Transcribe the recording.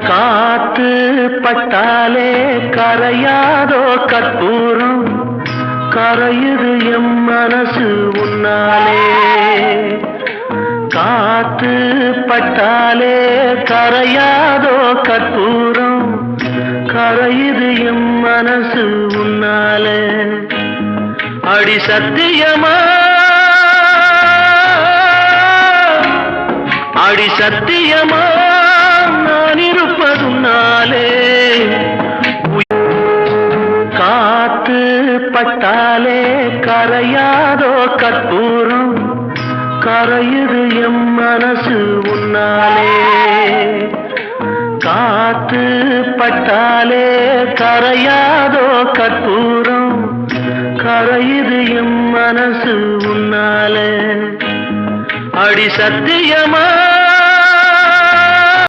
காத்து பட்டாலே கரையாதோ கற்பூரம் கரையுது எம் மனசு உன்னாலே காத்து பட்டாலே கரையாதோ கற்பூரம் கரையுது எம் மனசு உன்னாலே அடி சத்தியமா அடி சத்தியமா நான் இருப்பதுனாலே காத்து பட்டாலே கரையாதோ கற்பூரம் கரையுது எம் மனசு உன்னாலே காத்து பட்டாலே கரையாதோ கற்பூரம் கரையுது எம் மனசு உன்னாலே அடி சத்தியமா